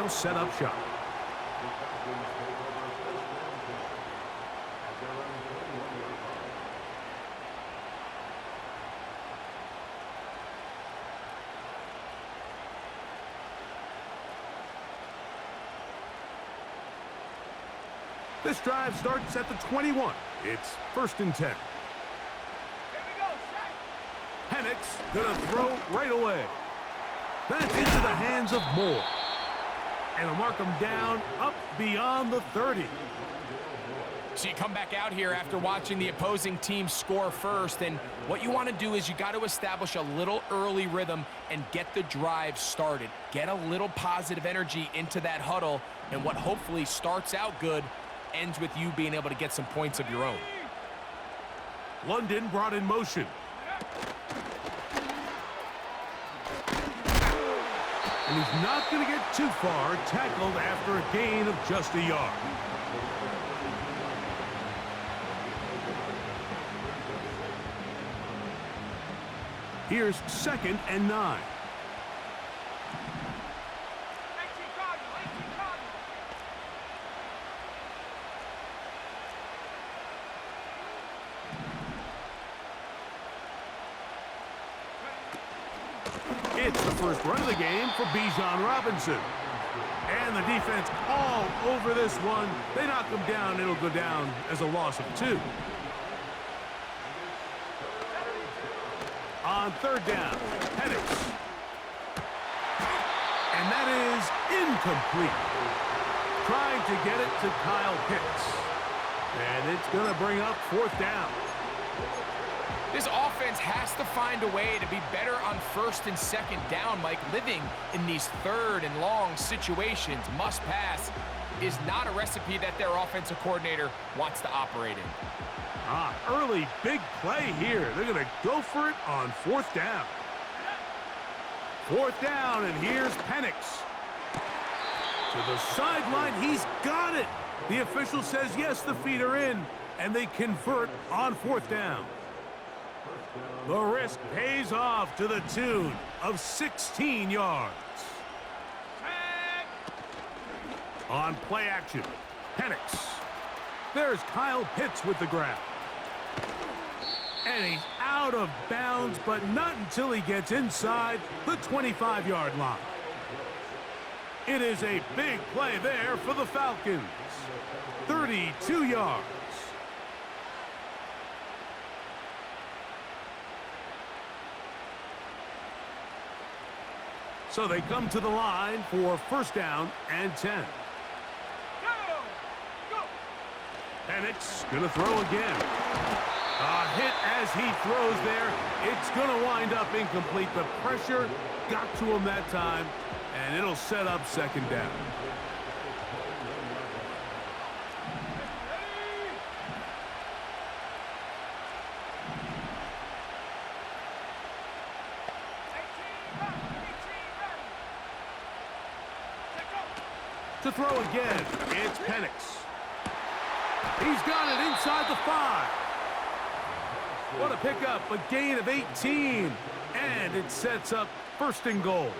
now set up shop. This drive starts at the 21. It's 1st and 10. Penix gonna throw right away. That's into the hands of Moore. And he'll mark him down up beyond the 30. So you come back out here after watching the opposing team score first, and what you want to do is you got to establish a little early rhythm and get the drive started. Get a little positive energy into that huddle, and what hopefully starts out good ends with you being able to get some points of your own. London brought in motion. And he's not going to get too far, tackled after a gain of just a yard. Here's 2nd and 9. It's the first run of the game for Bijan Robinson. And the defense all over this one. They knock him down. It'll go down as a loss of 2. On 3rd down, Penix. And that is incomplete. Trying to get it to Kyle Pitts. And it's going to bring up 4th down. This offense has to find a way to be better on 1st and 2nd down, Mike. Living in these 3rd and long situations, must pass, is not a recipe that their offensive coordinator wants to operate in. Early big play here. They're going to go for it on 4th down. 4th down, and here's Penix. To the sideline, he's got it. The official says yes, the feet are in, and they convert on 4th down. The risk pays off to the tune of 16 yards. On play action, Penix. There's Kyle Pitts with the grab. And he's out of bounds, but not until he gets inside the 25-yard line. It is a big play there for the Falcons. 32 yards. So they come to the line for 1st down and 10. Penix gonna throw again. A hit as he throws there. It's gonna wind up incomplete. The pressure got to him that time, and it'll set up 2nd down. To throw again, it's Penix. He's got it inside the 5. What a pickup, a gain of 18. And it sets up 1st and goal.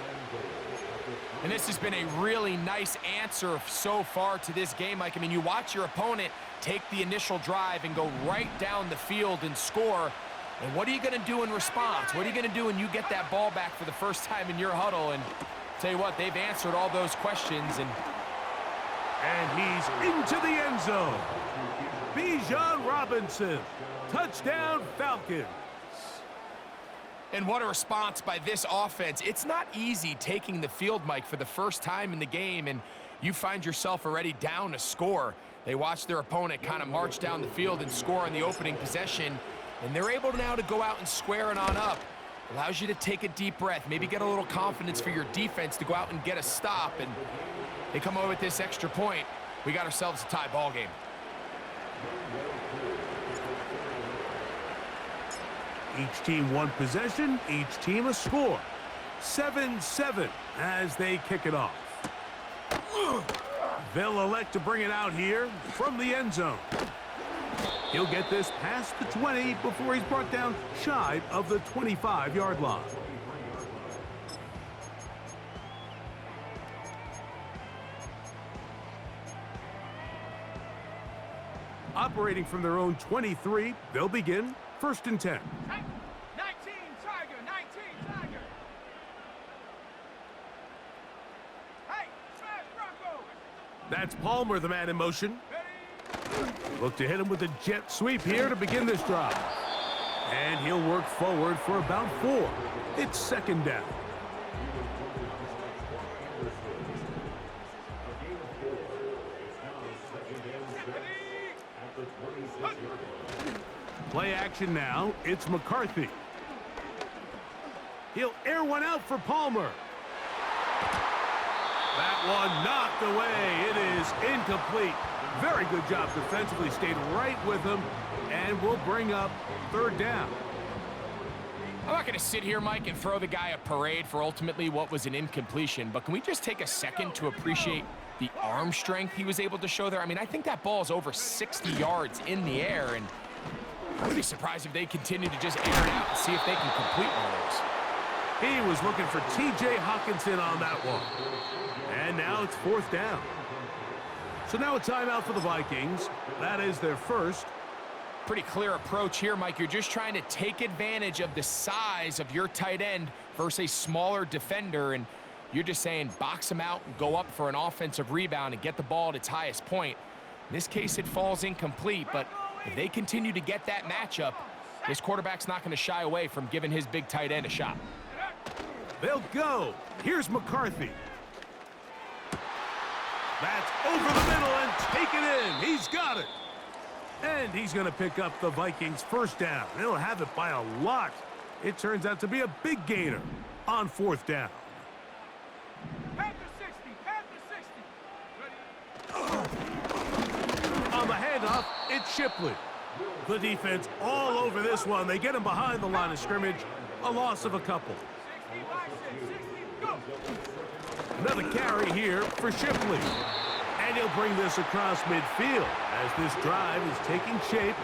And this has been a really nice answer so far to this game, Mike. I mean, you watch your opponent take the initial drive and go right down the field and score. And what are you going to do in response? What are you going to do when you get that ball back for the first time in your huddle? And tell you what, they've answered all those questions. And he's into the end zone. Bijan Robinson. Touchdown, Falcons. And what a response by this offense. It's not easy taking the field, Mike, for the first time in the game, and you find yourself already down a score. They watch their opponent kind of march down the field and score on the opening possession, and they're able now to go out and square it on up. Allows you to take a deep breath, maybe get a little confidence for your defense to go out and get a stop, and they come over with this extra point. We got ourselves a tie ball game. Each team one possession, each team a score. 7-7 as they kick it off. They'll elect to bring it out here from the end zone. He'll get this past the 20 before he's brought down shy of the 25-yard line. Operating from their own 23, they'll begin 1st and 10. 19 Tiger, 19 Tiger. Hey, smash Bronco. That's Palmer, the man in motion. Look to hit him with a jet sweep here to begin this drive. And he'll work forward for about 4. It's 2nd down. Play action now. It's McCarthy. He'll air one out for Palmer. That one knocked away. It is incomplete. Very good job defensively. Stayed right with him and will bring up 3rd down. I'm not going to sit here, Mike, and throw the guy a parade for ultimately what was an incompletion, but can we just take a second to appreciate the arm strength he was able to show there? I mean, I think that ball is over 60 yards in the air, and I would be surprised if they continue to just air it out and see if they can complete one of those. He was looking for T.J. Hawkinson on that one. And now it's 4th down. So now a timeout for the Vikings. That is their first. Pretty clear approach here, Mike. You're just trying to take advantage of the size of your tight end versus a smaller defender, and you're just saying box him out and go up for an offensive rebound and get the ball at its highest point. In this case, it falls incomplete, but if they continue to get that matchup, this quarterback's not going to shy away from giving his big tight end a shot. They'll go. Here's McCarthy. That's over the middle and taken in. He's got it. And he's going to pick up the Vikings' 1st down. They'll have it by a lot. It turns out to be a big gainer on 4th down. Panther 60, Panther 60. On the handoff, it's Shipley. The defense all over this one. They get him behind the line of scrimmage. A loss of a couple. 60 by 6, 60, go. Another carry here for Shipley. And he'll bring this across midfield as this drive is taking shape.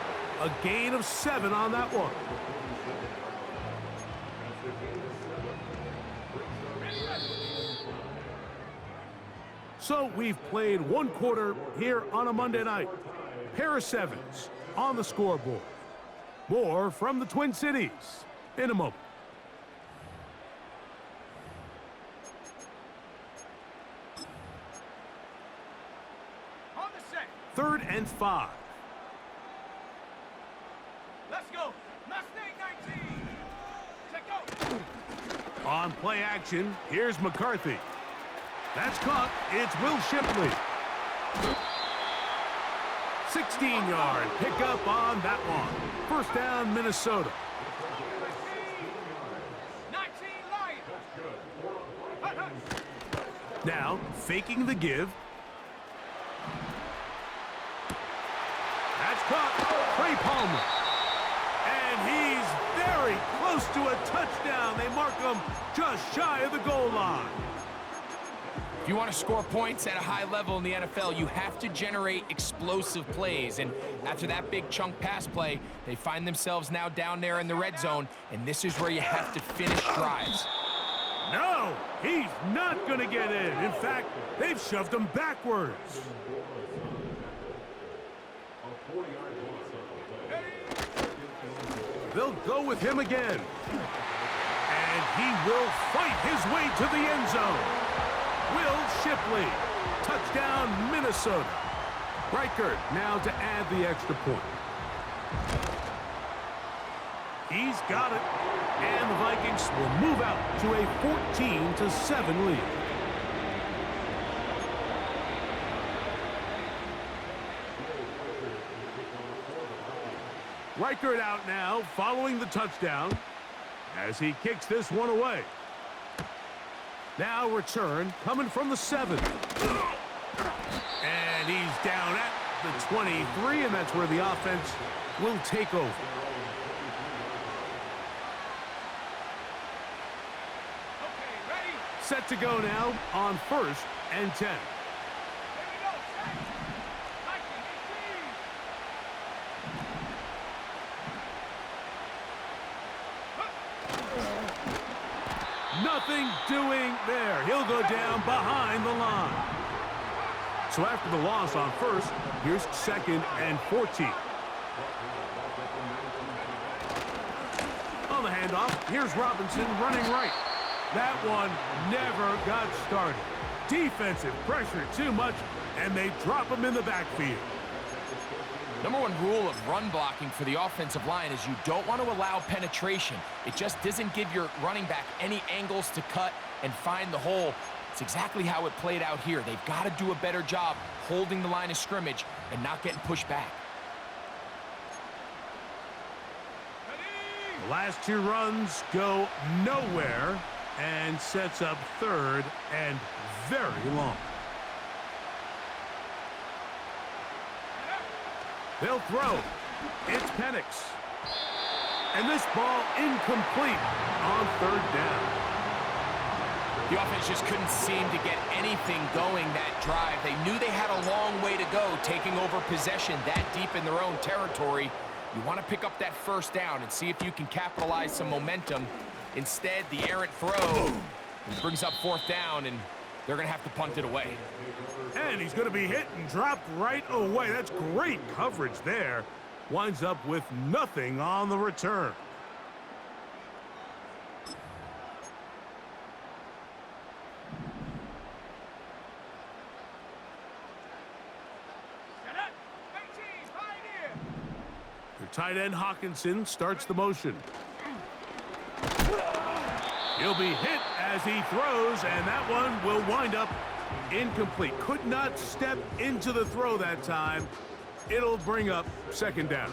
A gain of 7 on that one. So we've played 1 quarter here on a Monday night. Pair of 7s on the scoreboard. More from the Twin Cities in a moment. On the set. 3rd and 5. Let's go. Mustang 19. Check go. On play action, here's McCarthy. That's caught. It's Will Shipley. 16-yard pickup on that one. 1st down, Minnesota. 19 Lions. Now, faking the give. That's caught. Trey Palmer. And he's very close to a touchdown. They mark him just shy of the goal line. If you want to score points at a high level in the NFL, you have to generate explosive plays. And after that big chunk pass play, they find themselves now down there in the red zone, and this is where you have to finish drives. No, he's not going to get in. In fact, they've shoved him backwards. They'll go with him again. And he will fight his way to the end zone. Will Shipley. Touchdown, Minnesota. Reichert now to add the extra point. He's got it. And the Vikings will move out to a 14-7 lead. Reichert out now following the touchdown as he kicks this one away. Now return coming from the 7. And he's down at the 23, and that's where the offense will take over. Okay, ready? Set to go now on 1st and 10. Here we go. Set. 19, 18. Nothing doing there. He'll go down behind the line. So after the loss on first, here's 2nd and 14. On the handoff, here's Robinson running right. That one never got started. Defensive pressure too much, and they drop him in the backfield. Number one rule of run blocking for the offensive line is you don't want to allow penetration. It just doesn't give your running back any angles to cut and find the hole. It's exactly how it played out here. They've got to do a better job holding the line of scrimmage and not getting pushed back. The last 2 runs go nowhere and sets up 3rd and very long. They'll throw. It's Penix. And this ball incomplete on 3rd down. The offense just couldn't seem to get anything going that drive. They knew they had a long way to go, taking over possession that deep in their own territory. You want to pick up that 1st down and see if you can capitalize some momentum. Instead, the errant throw brings up 4th down, and they're going to have to punt it away. And he's going to be hit and dropped right away. That's great coverage there. Winds up with nothing on the return. The tight end Hawkinson starts the motion. He'll be hit as he throws, and that one will wind up incomplete. Could not step into the throw that time. It'll bring up 2nd down.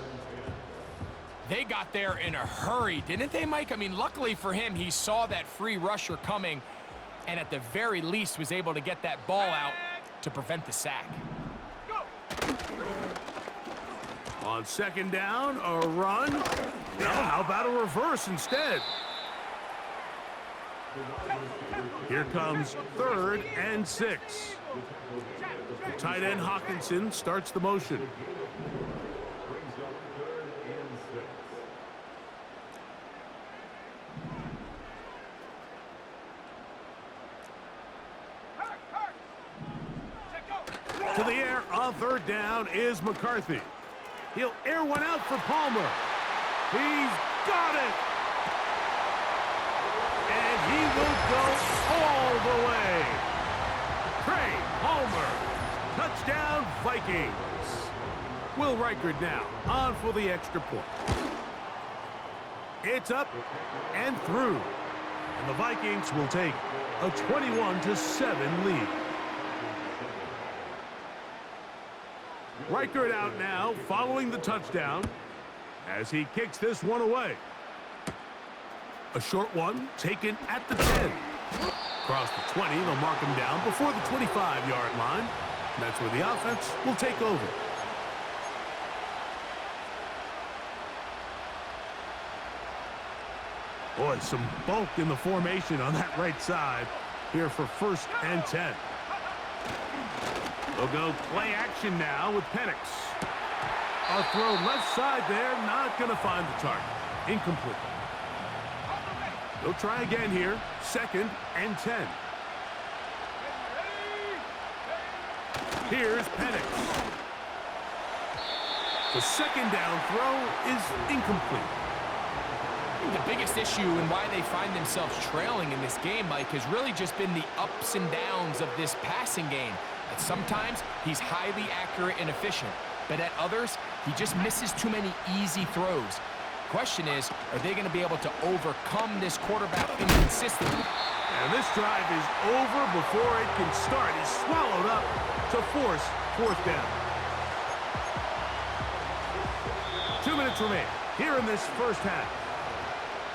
They got there in a hurry, didn't they, Mike? I mean, luckily for him, he saw that free rusher coming and at the very least was able to get that ball out to prevent the sack. On 2nd down, a run. No, how about a reverse instead? Here comes 3rd and 6. The tight end Hawkinson starts the motion. To the air on 3rd down is McCarthy. He'll air one out for Palmer. He's got it. And he will go all the way. Trey Palmer. Touchdown, Vikings. Will Reichard now on for the extra point. It's up and through. And the Vikings will take a 21-7 lead. Reichard out now following the touchdown as he kicks this one away. A short one taken at the 10. Across the 20, they'll mark him down before the 25-yard line. And that's where the offense will take over. Boy, some bulk in the formation on that right side here for 1st and 10. They'll go play action now with Penix. A throw left side there, not going to find the target. Incomplete. They'll try again here, 2nd and 10. Here's Penix. The 2nd down throw is incomplete. The biggest issue and why they find themselves trailing in this game, Mike, has really just been the ups and downs of this passing game. At sometimes, he's highly accurate and efficient, but at others, he just misses too many easy throws. Question is, are they going to be able to overcome this quarterback inconsistency? And this drive is over before it can start. He's swallowed up to force 4th down. 2 minutes remain here in this first half.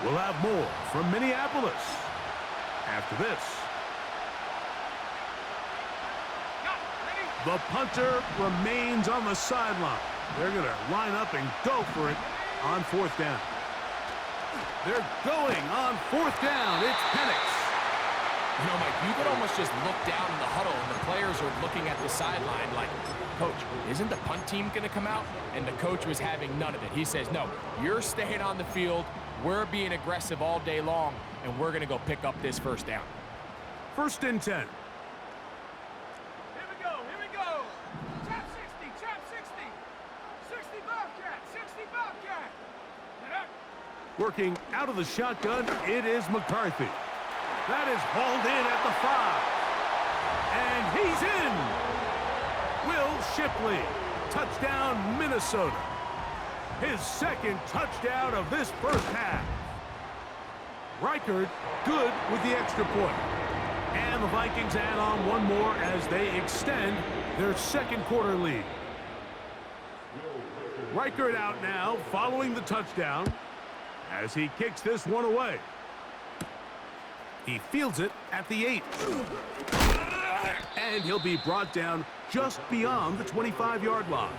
We'll have more from Minneapolis after this. The punter remains on the sideline. They're going to line up and go for it on 4th down. They're going on 4th down. It's Penix. You know, Mike, you could almost just look down in the huddle, and the players are looking at the sideline like, Coach, isn't the punt team going to come out? And the coach was having none of it. He says, no, you're staying on the field. We're being aggressive all day long, and we're going to go pick up this 1st down. 1st and 10. Here we go. Working out of the shotgun, it is McCarthy. That is hauled in at the 5. And he's in. Will Shipley. Touchdown, Minnesota. His second touchdown of this first half. Reichard good with the extra point. And the Vikings add on one more as they extend their second quarter lead. Reichard out now following the touchdown as he kicks this one away. He fields it at the 8. And he'll be brought down just beyond the 25-yard line.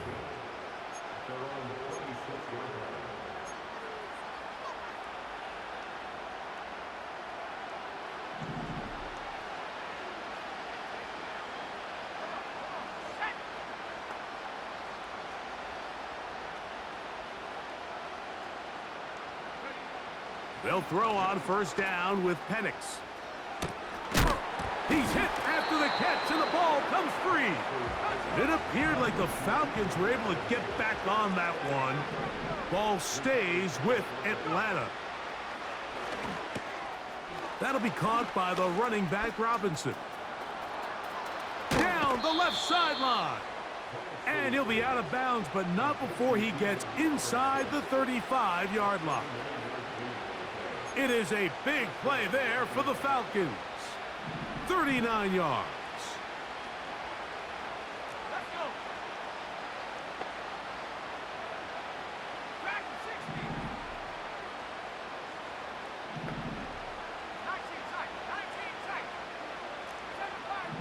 They'll throw on first down with Penix. He's hit after the catch, and the ball comes free. It appeared like the Falcons were able to get back on that one. Ball stays with Atlanta. That'll be caught by the running back Robinson. Down the left sideline. And he'll be out of bounds, but not before he gets inside the 35-yard line. It is a big play there for the Falcons. 39 yards. Let's go. Back to 60. 19 tight. 19 tight. 7-5.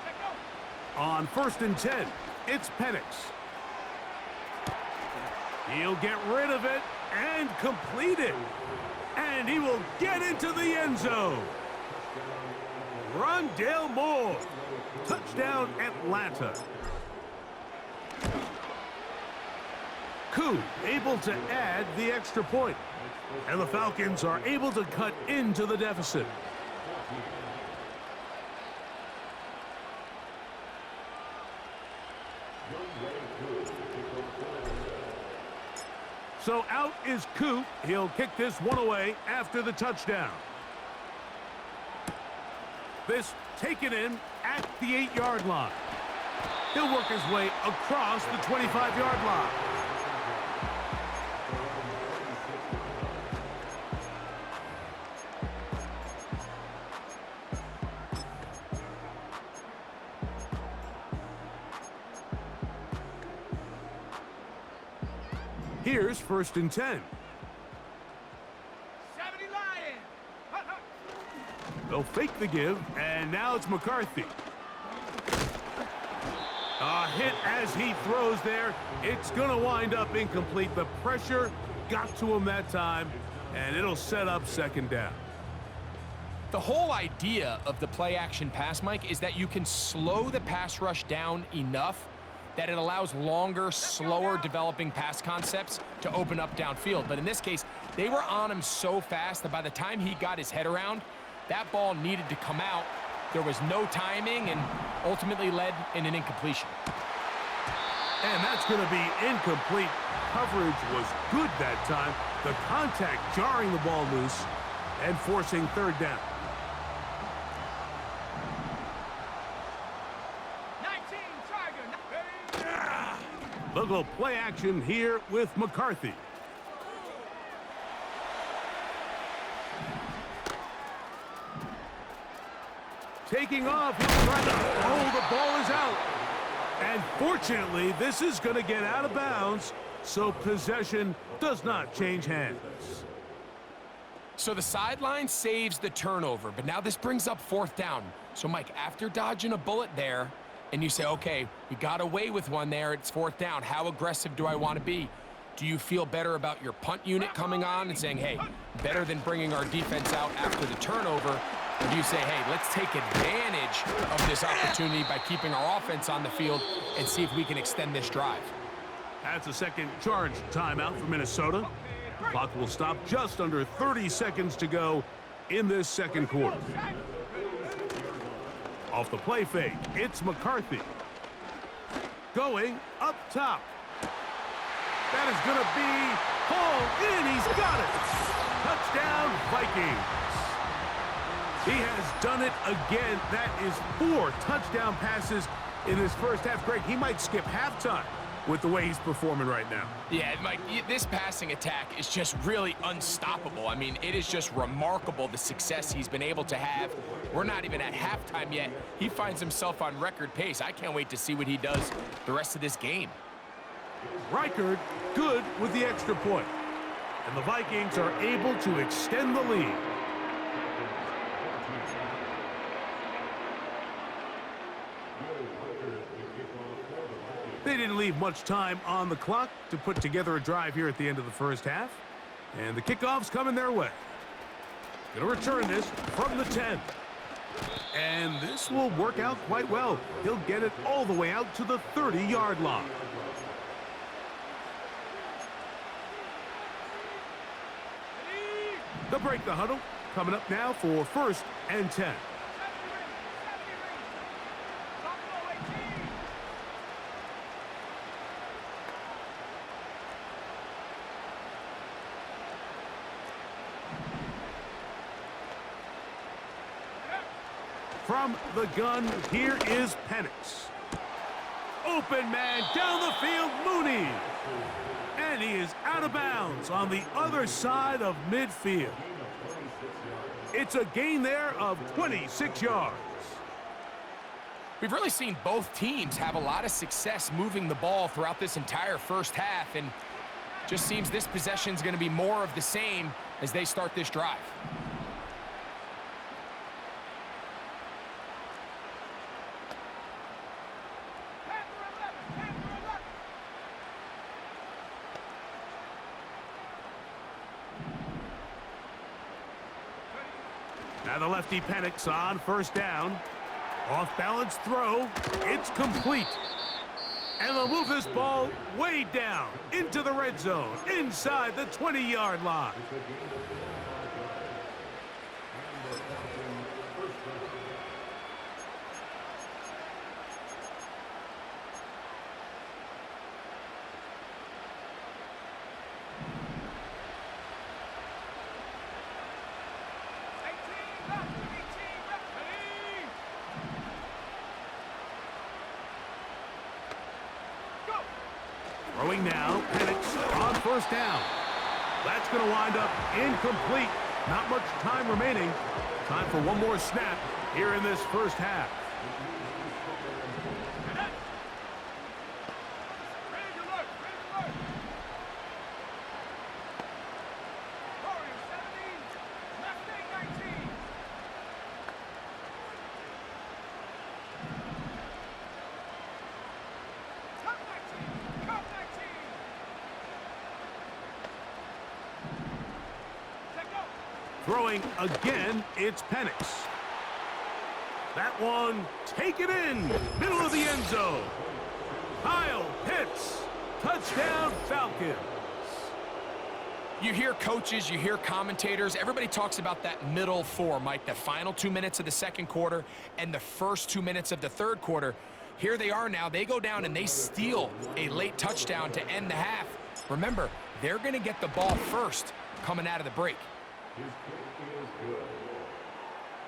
Check go. On 1st and 10, it's Penix. He'll get rid of it and complete it. And he will get into the end zone. Rondale Moore. Touchdown, Atlanta. Koo able to add the extra point. And the Falcons are able to cut into the deficit. So out is Koo. He'll kick this one away after the touchdown. This taken in at the 8-yard line. He'll work his way across the 25-yard line. Here's 1st and 10. 70 Lions. They'll fake the give, and now it's McCarthy. A hit as he throws there. It's going to wind up incomplete. The pressure got to him that time, and it'll set up 2nd down. The whole idea of the play-action pass, Mike, is that you can slow the pass rush down enough that it allows longer, slower developing pass concepts to open up downfield. But in this case, they were on him so fast that by the time he got his head around, that ball needed to come out. There was no timing and ultimately led in an incompletion. And that's going to be incomplete. Coverage was good that time. The contact jarring the ball loose and forcing 3rd down. 19 Tiger. They'll go play action here with McCarthy. Taking off, he's trying to, oh, the ball is out. And fortunately, this is going to get out of bounds, so possession does not change hands. So the sideline saves the turnover, but now this brings up 4th down. So, Mike, after dodging a bullet there, and you say, okay, we got away with one there, it's 4th down. How aggressive do I want to be? Do you feel better about your punt unit coming on and saying, hey, better than bringing our defense out after the turnover? Or do you say, hey, let's take advantage of this opportunity by keeping our offense on the field and see if we can extend this drive? That's a second charge timeout for Minnesota. Clock will stop just under 30 seconds to go in this 2nd quarter. Off the play fake, it's McCarthy. Going up top. That is going to be Ball in, he's got it. Touchdown, Vikings. He has done it again. That is 4 touchdown passes in his first half. Greg, he might skip halftime with the way he's performing right now. Yeah, Mike, this passing attack is just really unstoppable. I mean, it is just remarkable the success he's been able to have. We're not even at halftime yet. He finds himself on record pace. I can't wait to see what he does the rest of this game. Reichard good with the extra point. And the Vikings are able to extend the lead. They didn't leave much time on the clock to put together a drive here at the end of the first half. And the kickoff's coming their way. Going to return this from the 10. And this will work out quite well. He'll get it all the way out to the 30-yard line. They'll break the huddle. Coming up now for 1st and 10. From the gun, here is Penix. Open man down the field, Mooney. And he is out of bounds on the other side of midfield. It's a gain there of 26 yards. We've really seen both teams have a lot of success moving the ball throughout this entire first half, and just seems this possession is going to be more of the same as they start this drive. Now the lefty Penix on 1st down. Off-balance throw. It's complete. And they'll move this ball way down into the red zone, inside the 20-yard line. Throwing now, Penix on 1st down. That's going to wind up incomplete. Not much time remaining. Time for one more snap here in this first half. Throwing again, it's Penix. That one, take it in, middle of the end zone. Kyle Pitts, touchdown Falcons. You hear coaches, you hear commentators, everybody talks about that middle 4, Mike, the final 2 minutes of the second quarter and the first 2 minutes of the third quarter. Here they are now. They go down and they steal a late touchdown to end the half. Remember, they're going to get the ball first coming out of the break. His kick is good.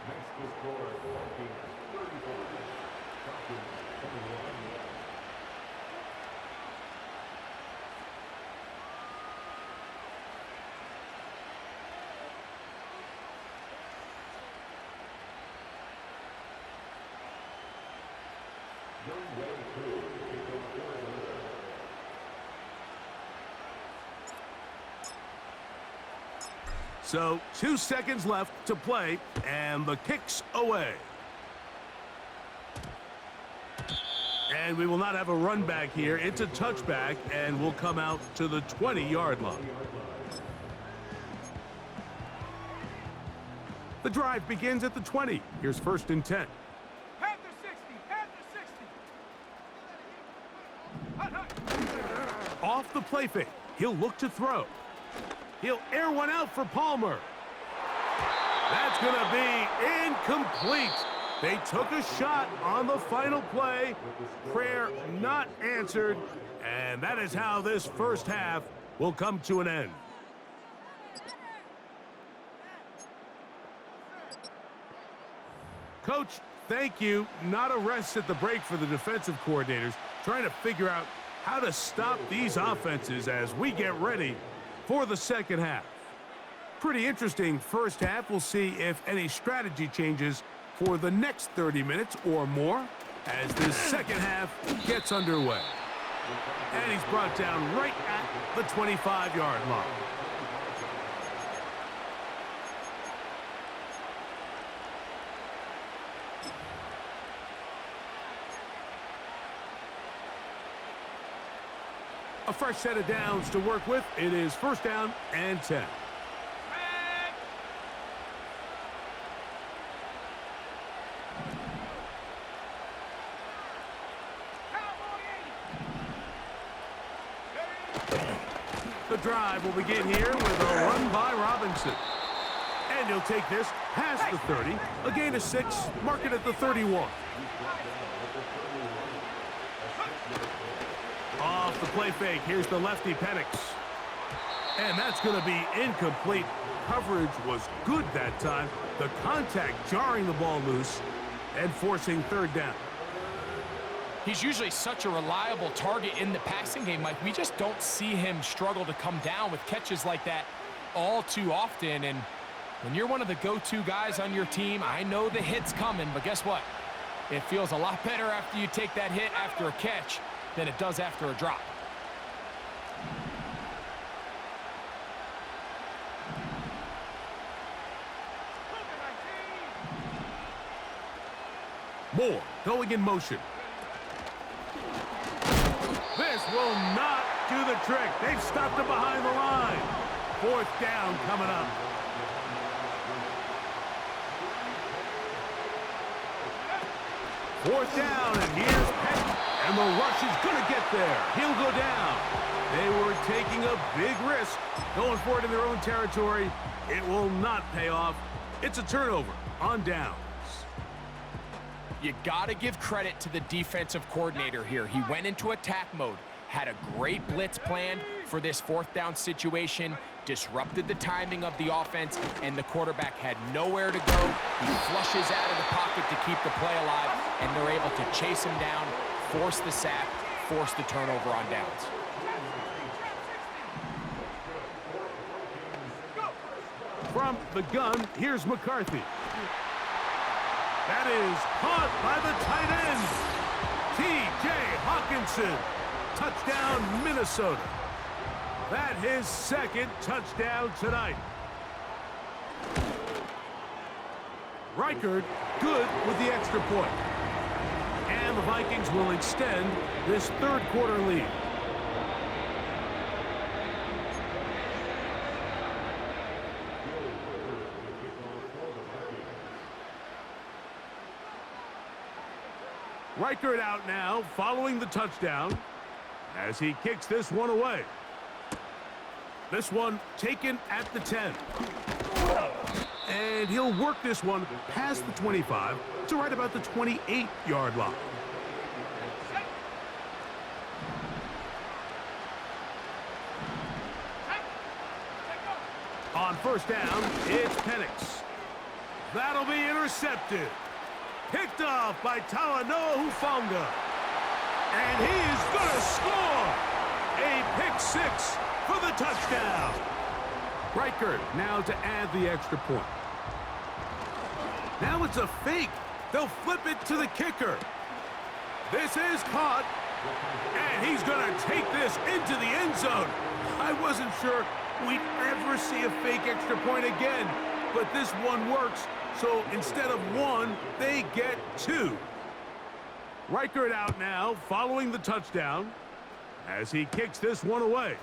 Next to score, Vikings 35. Falcons 21. Young way through. Kick over for So 2 seconds left to play, and the kick's away. And we will not have a run back here. It's a touchback, and we'll come out to the 20-yard line. The drive begins at the 20. Here's 1st and 10. Panther 60, Panther 60. Off the play fake. He'll look to throw. He'll air one out for Palmer. That's going to be incomplete. They took a shot on the final play. Prayer not answered. And that is how this first half will come to an end. Coach, thank you. Not a rest at the break for the defensive coordinators, trying to figure out how to stop these offenses as we get ready for the second half. Pretty interesting first half. We'll see if any strategy changes for the next 30 minutes or more as this second half gets underway. And he's brought down right at the 25-yard line. A fresh set of downs to work with. It is first down and 10. The drive will begin here with a run by Robinson. And he'll take this past the 30, a gain of 6, mark it at the 31. Off the play fake, here's the lefty Penix. And that's going to be incomplete. Coverage was good that time. The contact jarring the ball loose and forcing third down. He's usually such a reliable target in the passing game, Mike. We just don't see him struggle to come down with catches like that all too often. And when you're one of the go-to guys on your team, I know the hit's coming, but guess what? It feels a lot better after you take that hit after a catch than it does after a drop. Moore going in motion. This will not do the trick. They've stopped him behind the line. Fourth down coming up. Fourth down, and here's Petty. And the rush is going to get there. He'll go down. They were taking a big risk, going for it in their own territory. It will not pay off. It's a turnover on downs. You got to give credit to the defensive coordinator here. He went into attack mode, had a great blitz planned for this fourth down situation, disrupted the timing of the offense, and the quarterback had nowhere to go. He flushes out of the pocket to keep the play alive, and they're able to chase him down, force the sack, force the turnover on downs. From the gun, here's McCarthy. That is caught by the tight end, T.J. Hawkinson. Touchdown, Minnesota. That his second touchdown tonight. Reichard good with the extra point. And the Vikings will extend this third quarter lead. Reichard out now following the touchdown as he kicks this one away. This one taken at the 10. And he'll work this one past the 25 to right about the 28-yard line. On first down, it's Penix. That'll be intercepted. Picked off by Talanoa Hufanga. And he is going to score. A pick six for the touchdown. Reichard now to add the extra point. Now it's a fake. They'll flip it to the kicker. This is caught. And he's going to take this into the end zone. I wasn't sure we'd ever see a fake extra point again, but this one works. So instead of one, they get two. Reichard out now following the touchdown as he kicks this one away.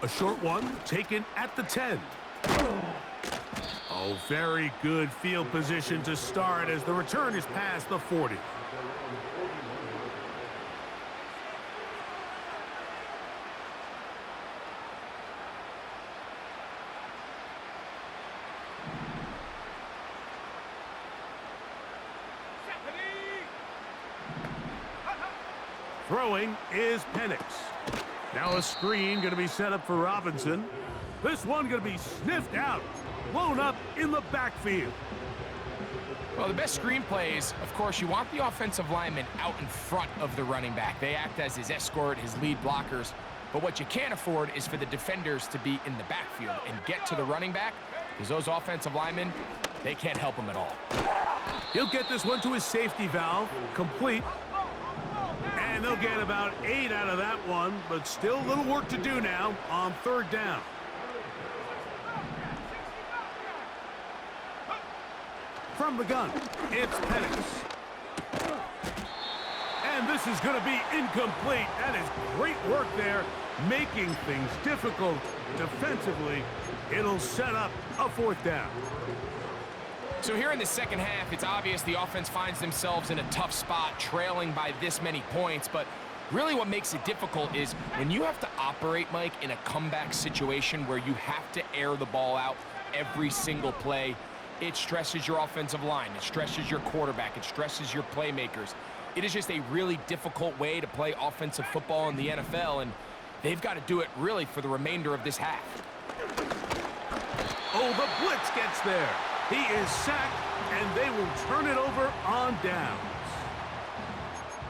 A short one taken at the 10. Oh, very good field position to start as the return is past the 40. Throwing is Penix. Now a screen going to be set up for Robinson. This one going to be sniffed out, blown up in the backfield. Well, the best screen plays, of course, you want the offensive lineman out in front of the running back. They act as his escort, his lead blockers. But what you can't afford is for the defenders to be in the backfield and get to the running back, because those offensive linemen, they can't help him at all. He'll get this one to his safety valve, complete. And they'll get about 8 out of that one, but still a little work to do now on 3rd down. From the gun, it's Penix. And this is going to be incomplete. That is great work there, making things difficult defensively. It'll set up a 4th down. So here in the second half, it's obvious the offense finds themselves in a tough spot, trailing by this many points. But really what makes it difficult is when you have to operate, Mike, in a comeback situation where you have to air the ball out every single play, it stresses your offensive line, it stresses your quarterback, it stresses your playmakers. It is just a really difficult way to play offensive football in the NFL, and they've got to do it really for the remainder of this half. Oh, the blitz gets there. He is sacked, and they will turn it over on downs.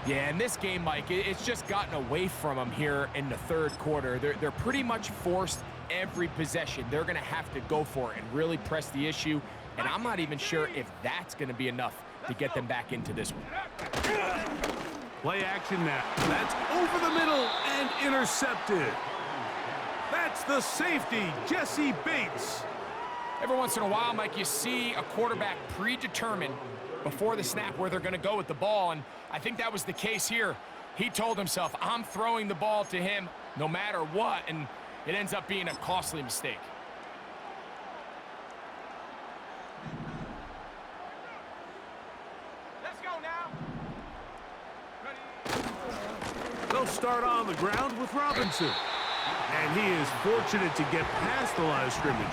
Yeah, in this game, Mike, it's just gotten away from them here in the 3rd quarter. They're pretty much forced every possession. They're going to have to go for it and really press the issue, and I'm not even sure if that's going to be enough to get them back into this one. Play action now. That's over the middle and intercepted. That's the safety, Jesse Bates. Every once in a while, Mike, you see a quarterback predetermined before the snap where they're going to go with the ball, and I think that was the case here. He told himself, I'm throwing the ball to him no matter what, and it ends up being a costly mistake. Let's go now. They'll start on the ground with Robinson. And he is fortunate to get past the line of scrimmage.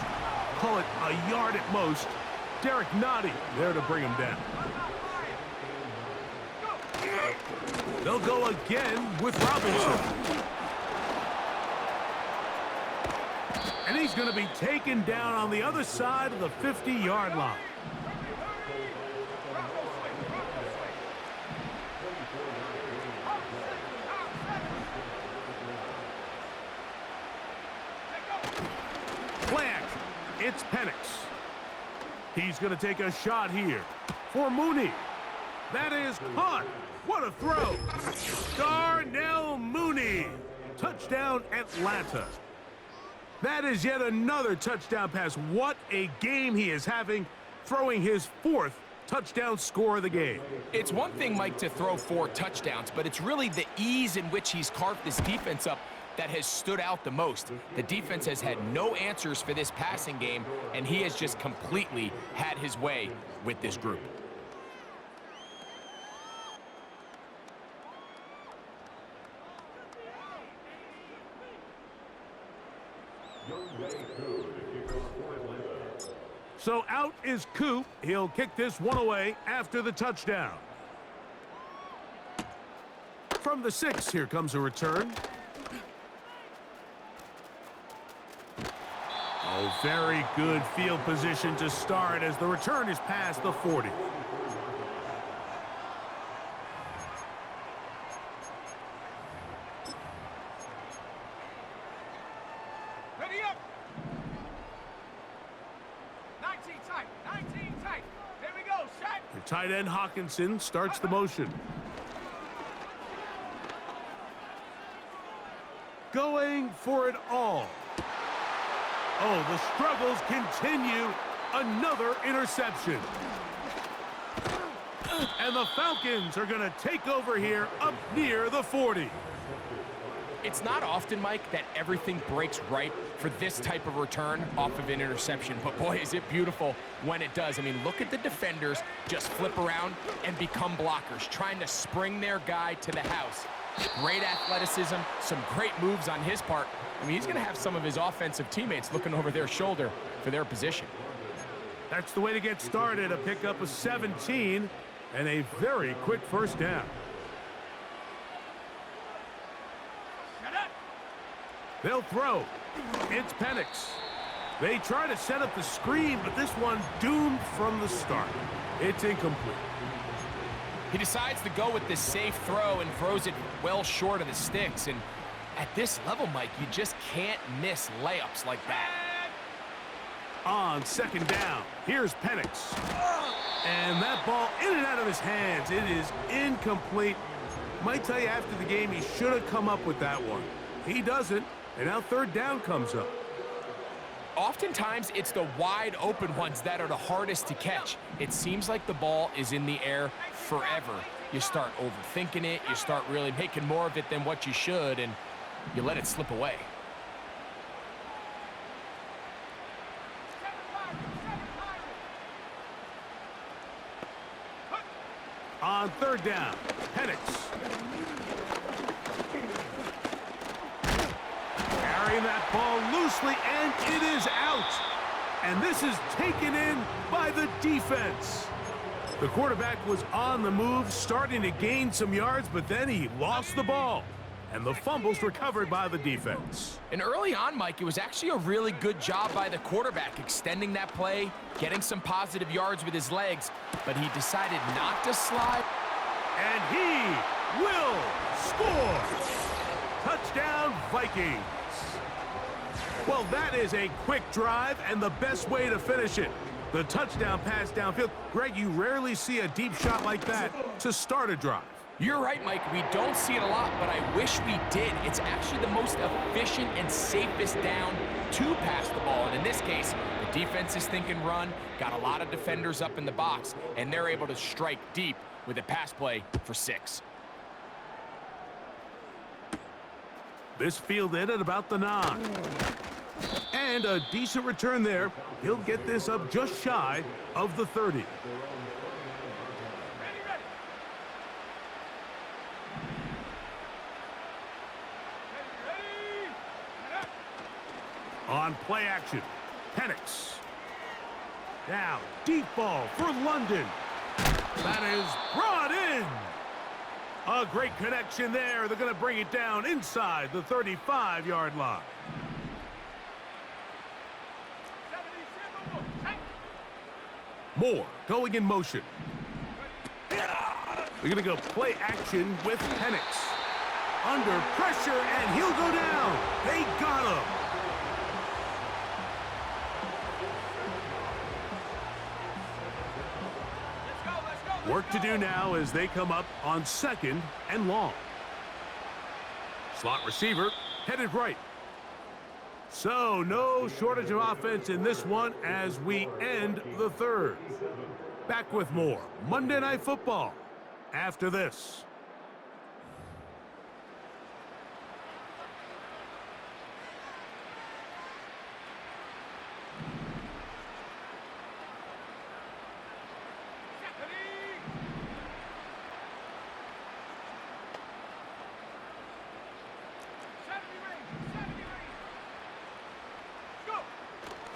Call it a yard at most. Derek Nottie there to bring him down. They'll go again with Robinson. And he's going to be taken down on the other side of the 50-yard line. It's Penix. He's going to take a shot here for Mooney. That is caught. What a throw. Darnell Mooney. Touchdown, Atlanta. That is yet another touchdown pass. What a game he is having, throwing his 4th touchdown score of the game. It's one thing, Mike, to throw 4 touchdowns, but it's really the ease in which he's carved this defense up that has stood out the most. The defense has had no answers for this passing game, and he has just completely had his way with this group. So out is Coop. He'll kick this one away after the touchdown. From the 6, here comes a return. Oh, very good field position to start as the return is past the 40. Ready up. 19 tight. 19 tight. Here we go. Set. The tight end Hawkinson starts the motion. Going for it all. Oh, the struggles continue. Another interception. And the Falcons are going to take over here up near the 40. It's not often, Mike, that everything breaks right for this type of return off of an interception. But, boy, is it beautiful when it does. I mean, look at the defenders just flip around and become blockers, trying to spring their guy to the house. Great athleticism, some great moves on his part. I mean, he's going to have some of his offensive teammates looking over their shoulder for their position. That's the way to get started. A pickup of 17 and a very quick 1st down. Shut up. They'll throw. It's Penix. They try to set up the screen, but this one doomed from the start. It's incomplete. He decides to go with this safe throw and throws it well short of the sticks. And at this level, Mike, you just can't miss layups like that. On second down, here's Penix. And that ball in and out of his hands. It is incomplete. Might tell you after the game he should have come up with that one. He doesn't, and now third down comes up. Oftentimes, it's the wide open ones that are the hardest to catch. It seems like the ball is in the air forever. You start overthinking it, you start really making more of it than what you should, and you let it slip away. On third down, Penix. Carrying that ball loosely, and it is out. And this is taken in by the defense. The quarterback was on the move, starting to gain some yards, but then he lost the ball. And the fumble's recovered by the defense. And early on, Mike, it was actually a really good job by the quarterback, extending that play, getting some positive yards with his legs, but he decided not to slide. And he will score. Touchdown, Vikings. Well, that is a quick drive and the best way to finish it. The touchdown pass downfield. Greg, you rarely see a deep shot like that to start a drive. You're right, Mike. We don't see it a lot, but I wish we did. It's actually the most efficient and safest down to pass the ball. And in this case, the defense is thinking run, got a lot of defenders up in the box, and they're able to strike deep with a pass play for 6. This fielded at about the 9. And a decent return there. He'll get this up just shy of the 30. On play action, Penix. Now, deep ball for London. That is brought in. A great connection there. They're going to bring it down inside the 35-yard line. Moore going in motion. We're going to go play action with Penix. Under pressure, and he'll go down. They got him. Work to do now as they come up on 2nd and long. Slot receiver headed right. So no shortage of offense in this one as we end the 3rd. Back with more Monday Night Football after this.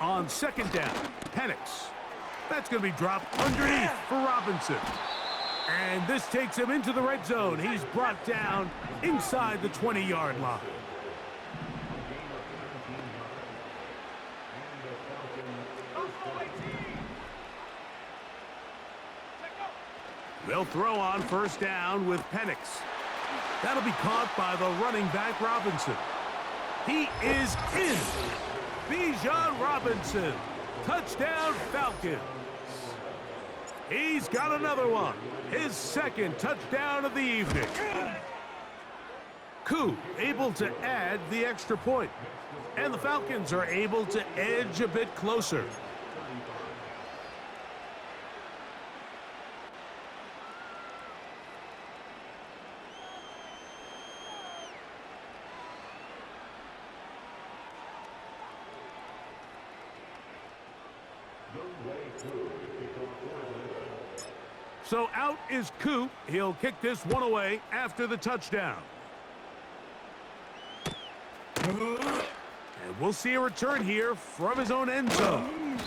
On 2nd down, Penix. That's going to be dropped underneath for Robinson. And this takes him into the red zone. He's brought down inside the 20-yard line. They'll throw on 1st down with Penix. That'll be caught by the running back Robinson. He is in. Bijan Robinson, touchdown Falcons. He's got another one, his 2nd touchdown of the evening. Koo able to add the extra point, and the Falcons are able to edge a bit closer. So out is Koo. He'll kick this one away after the touchdown. And we'll see a return here from his own end zone.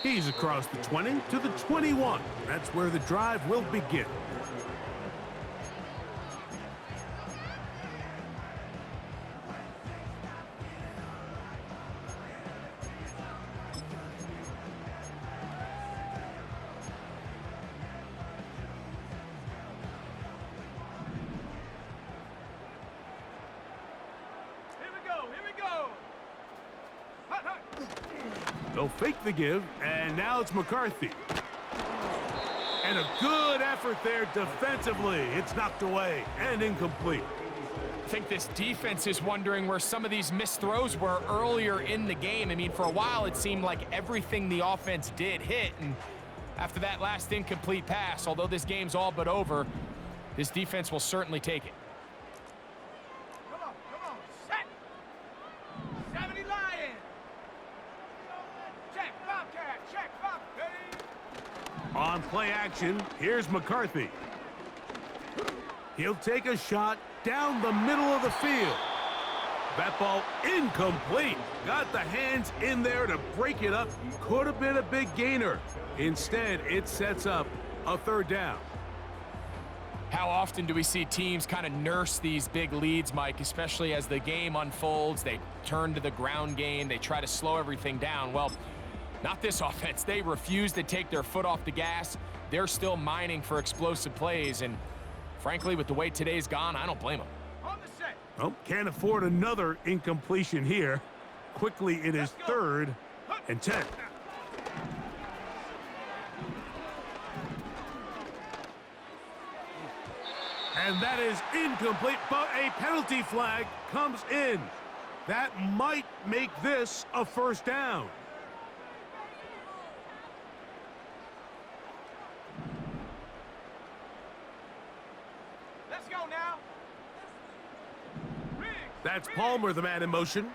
He's across the 20 to the 21. That's where the drive will begin. They'll fake the give, and now it's McCarthy. And a good effort there defensively. It's knocked away and incomplete. I think this defense is wondering where some of these missed throws were earlier in the game. I mean, for a while, it seemed like everything the offense did hit. And after that last incomplete pass, although this game's all but over, this defense will certainly take it. Come on, set. 70 Lion. Check, Bobcat, check, Bob, ready. On play action, here's McCarthy. He'll take a shot down the middle of the field. That ball incomplete. Got the hands in there to break it up. Could have been a big gainer. Instead, it sets up a third down. How often do we see teams kind of nurse these big leads, Mike, especially as the game unfolds? They turn to the ground game. They try to slow everything down. Well, not this offense. They refuse to take their foot off the gas. They're still mining for explosive plays, and frankly, with the way today's gone, I don't blame them. On the set. Oh, can't afford another incompletion here. Quickly, it is 3rd and 10. And that is incomplete, but a penalty flag comes in. That might make this a first down. Let's go now. Riggs. That's Palmer, the man in motion.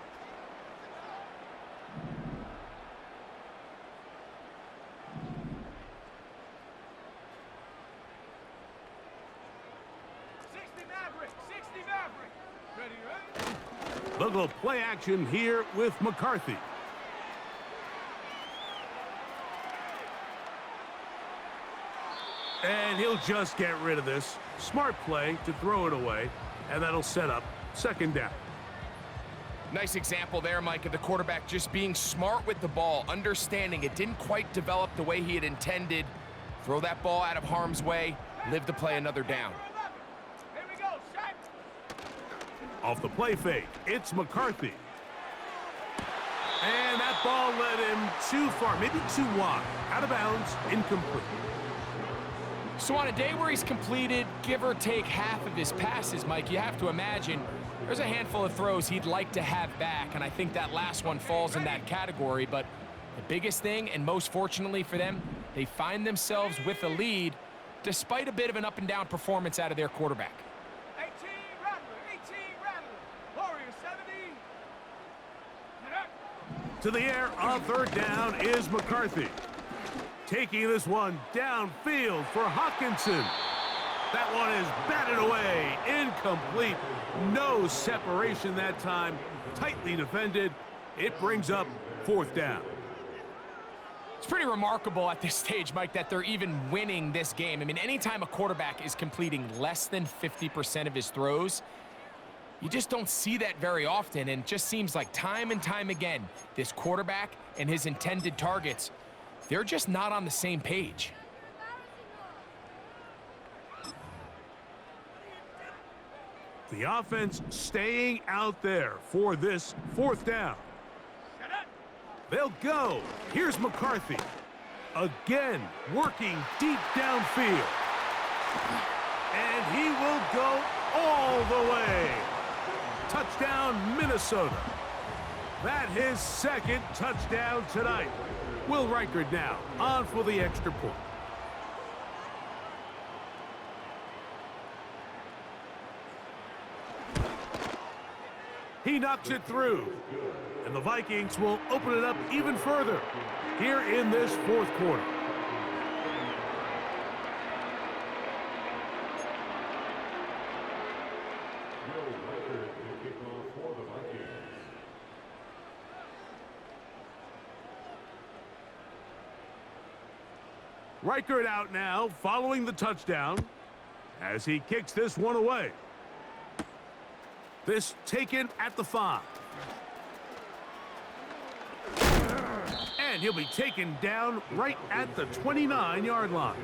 They'll go play action here with McCarthy. And he'll just get rid of this. Smart play to throw it away, and that'll set up 2nd down. Nice example there, Mike, of the quarterback just being smart with the ball, understanding it didn't quite develop the way he had intended. Throw that ball out of harm's way, live to play another down. Here we go, set. Off the play fake, it's McCarthy. And that ball led him too far, maybe too wide. Out of bounds, incomplete. So on a day where he's completed, give or take half of his passes, Mike, you have to imagine there's a handful of throws he'd like to have back, and I think that last one falls in that category. But the biggest thing, and most fortunately for them, they find themselves with a lead despite a bit of an up-and-down performance out of their quarterback. 18 Rattler, Warrior 70. To the air on 3rd down is McCarthy. Taking this one downfield for Hawkinson. That one is batted away. Incomplete. No separation that time. Tightly defended. It brings up 4th down. It's pretty remarkable at this stage, Mike, that they're even winning this game. I mean, anytime a quarterback is completing less than 50% of his throws, you just don't see that very often, and it just seems like time and time again, this quarterback and his intended targets, they're just not on the same page. The offense staying out there for this 4th down. They'll go. Here's McCarthy. Again, working deep downfield. And he will go all the way. Touchdown, Minnesota. That his 2nd touchdown tonight. Will Reichard now on for the extra point. He knocks it through. And the Vikings will open it up even further here in this 4th quarter. Reichard out now, following the touchdown, as he kicks this one away. This taken at the 5. And he'll be taken down right at the 29-yard line.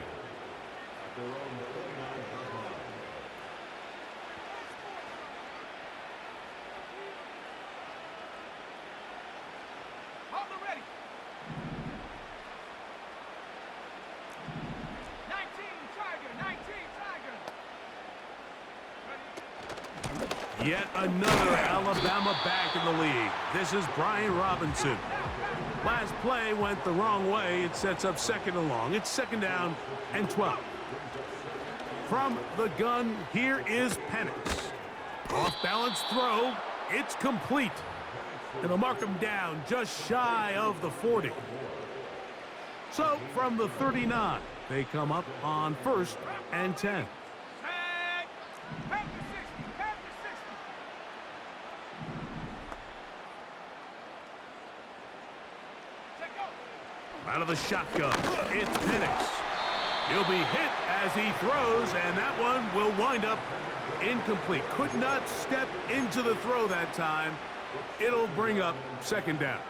Yet another Alabama back in the league. This is Brian Robinson. Last play went the wrong way. It sets up second and long. It's second down and 12. From the gun, here is Penix. Off-balance throw. It's complete. And they'll mark him down just shy of the 40. So from the 39, they come up on 1st and 10. Out of the shotgun, it's Penix. He'll be hit as he throws, and that one will wind up incomplete. Could not step into the throw that time. It'll bring up second down.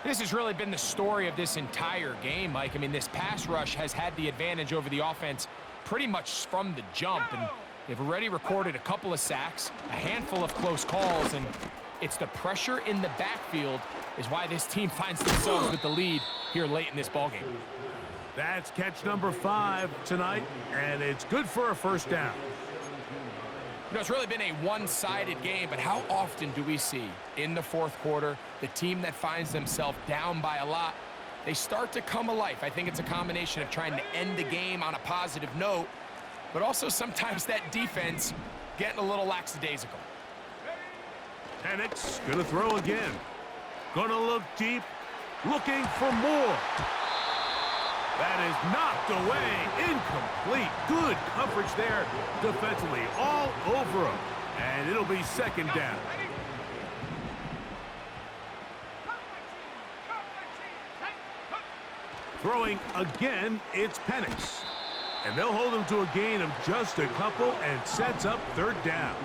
This has really been the story of this entire game, Mike. I mean, this pass rush has had the advantage over the offense pretty much from the jump, and they've already recorded a couple of sacks, a handful of close calls, and it's the pressure in the backfield is why this team finds themselves with the lead here late in this ballgame. That's catch number 5 tonight, and it's good for a first down. You know, it's really been a one-sided game, but how often do we see in the fourth quarter the team that finds themselves down by a lot, they start to come alive? I think it's a combination of trying to end the game on a positive note, but also sometimes that defense getting a little lackadaisical. Penix gonna throw again. Gonna look deep, looking for more. That is knocked away, incomplete. Good coverage there defensively, all over him. And it'll be second down. Throwing again, it's Penix. And they'll hold him to a gain of just a couple and sets up third down.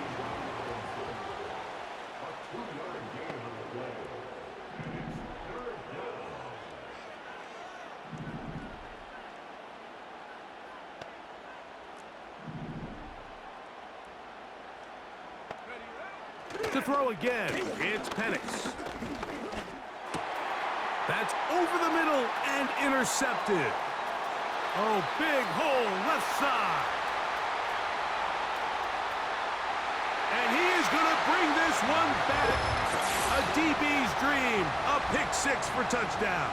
To throw again, it's Penix. That's over the middle and intercepted. Oh, big hole left side. And he is going to bring this one back. A DB's dream, a pick 6 for touchdown.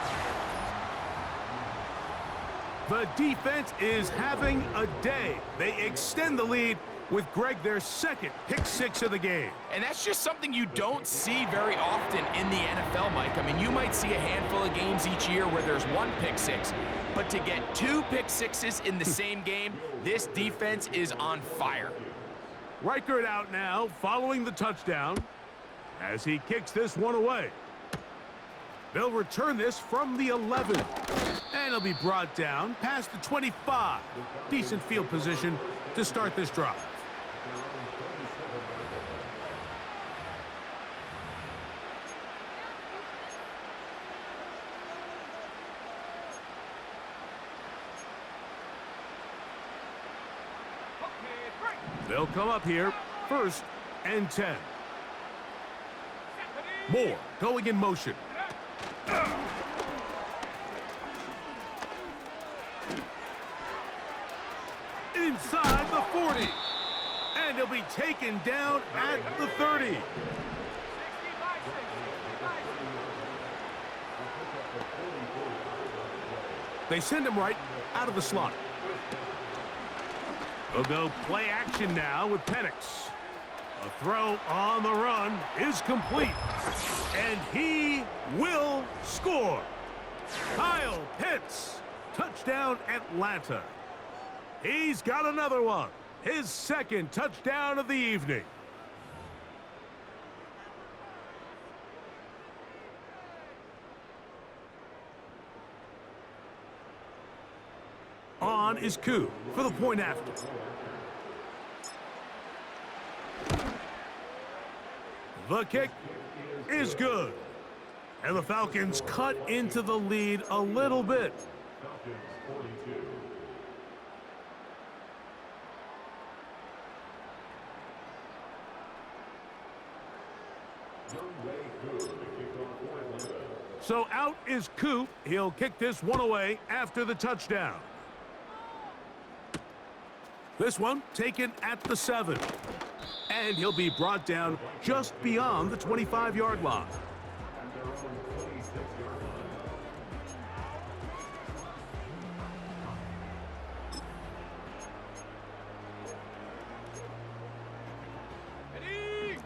The defense is having a day. They extend the lead with Greg, their second pick 6 of the game. And that's just something you don't see very often in the NFL, Mike. I mean, you might see a handful of games each year where there's one pick 6, but to get 2 pick 6s in the same game, this defense is on fire. Reichert out now, following the touchdown, as he kicks this one away. They'll return this from the 11, and it'll be brought down past the 25. Decent field position to start this drive. They'll come up here, 1st and 10. Moore going in motion. Inside the 40. And he'll be taken down at the 30. They send him right out of the slot. They'll go play action now with Penix. A throw on the run is complete. And he will score. Kyle Pitts, touchdown Atlanta. He's got another one. His second touchdown of the evening. On is Koo for the point after. The kick is good. And the Falcons cut into the lead a little bit. So out is Koo. He'll kick this one away after the touchdown. This one taken at the 7. And he'll be brought down just beyond the 25-yard line. Ready?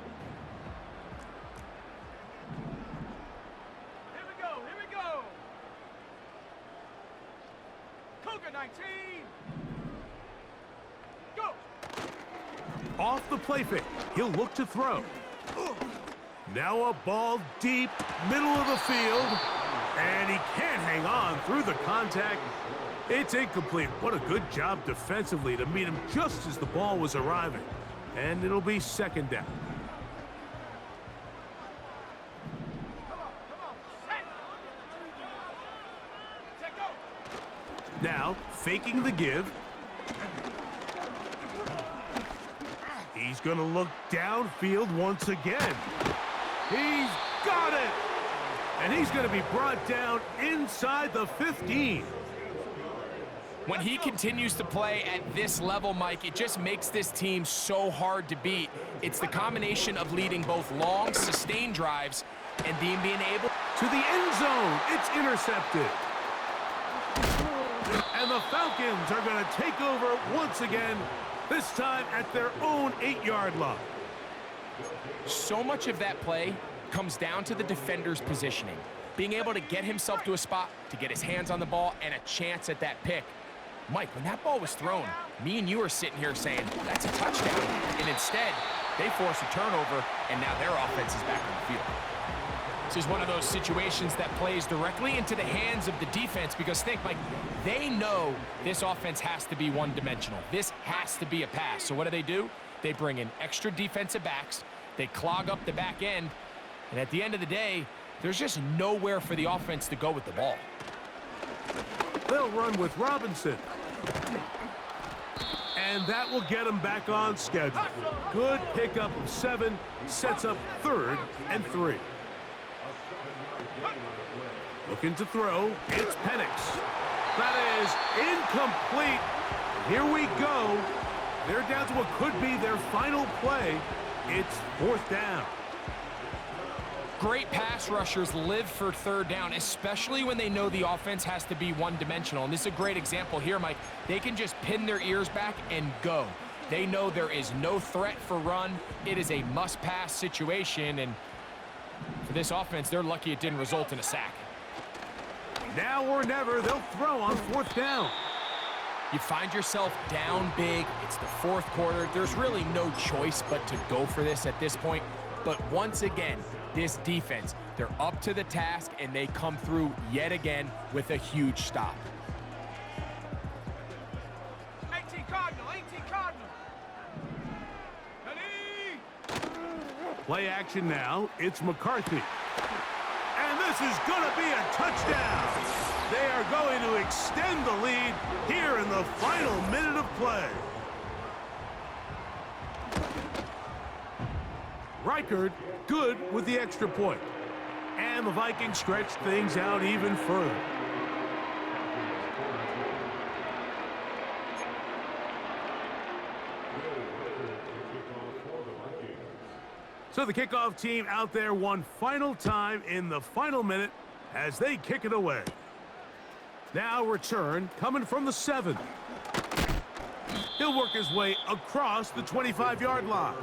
Here we go, here we go. Cougar 19. Go. Off the play fake, he'll look to throw. Now a ball deep, middle of the field, and he can't hang on through the contact. It's incomplete. What a good job defensively to meet him just as the ball was arriving. And it'll be second down. Come on, set. Set, go. Now, faking the give. He's going to look downfield once again. He's got it! And he's going to be brought down inside the 15. When he continues to play at this level, Mike, it just makes this team so hard to beat. It's the combination of leading both long, sustained drives and being able To the end zone, it's intercepted. And the Falcons are going to take over once again, this time at their own 8-yard line. So much of that play comes down to the defender's positioning, being able to get himself to a spot, to get his hands on the ball, and a chance at that pick. Mike, when that ball was thrown, me and you are sitting here saying, that's a touchdown. And instead, they force a turnover, and now their offense is back on the field. This is one of those situations that plays directly into the hands of the defense because think, Mike, they know this offense has to be one-dimensional. This has to be a pass. So what do? They bring in extra defensive backs. They clog up the back end. And at the end of the day, there's just nowhere for the offense to go with the ball. They'll run with Robinson. And that will get him back on schedule. Good pickup of 7, sets up 3rd and 3. Looking to throw, it's Penix. That is incomplete. Here we go. They're down to what could be their final play. It's 4th down. Great pass rushers live for 3rd down, especially when they know the offense has to be one-dimensional. And this is a great example here, Mike. They can just pin their ears back and go. They know there is no threat for run. It is a must-pass situation, and for this offense, they're lucky it didn't result in a sack. Now or never, they'll throw on 4th down. You find yourself down big. It's the 4th quarter. There's really no choice but to go for this at this point. But once again, this defense, they're up to the task, and they come through yet again with a huge stop. 18 Cardinal, 18 Cardinal. Ready? Play action now. It's McCarthy. And this is going to be a touchdown. They are going to extend the lead here in the final minute of play. Reichard good with the extra point. And the Vikings stretch things out even further. So the kickoff team out there one final time in the final minute as they kick it away. Now return coming from the 7. He'll work his way across the 25-yard line.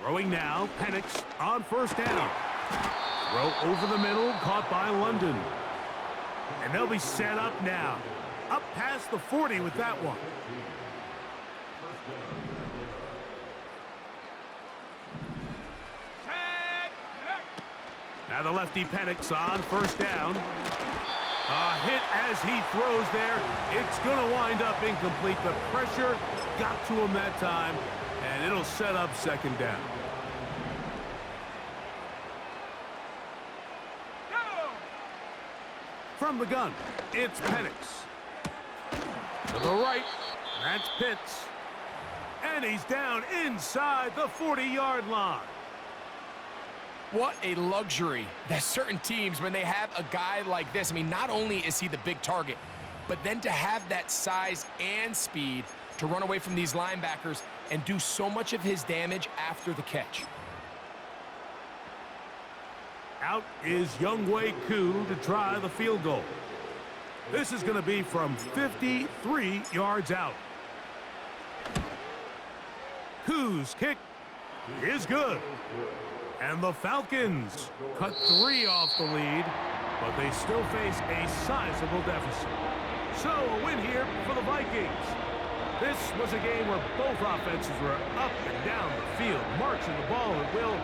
Throwing now, Penix on 1st down. Throw over the middle, caught by London. And they'll be set up now. Up past the 40 with that one. Now the lefty Penix on 1st down. A hit as he throws there. It's going to wind up incomplete. The pressure got to him that time, and it'll set up 2nd down. From the gun, it's Penix. To the right, that's Pitts. And he's down inside the 40-yard line. What a luxury that certain teams, when they have a guy like this, I mean, not only is he the big target, but then to have that size and speed to run away from these linebackers and do so much of his damage after the catch. Out is Younghoe Koo to try the field goal. This is going to be from 53 yards out. Koo's kick is good. And the Falcons cut 3 off the lead, but they still face a sizable deficit. So a win here for the Vikings. This was a game where both offenses were up and down the field, marching the ball at will.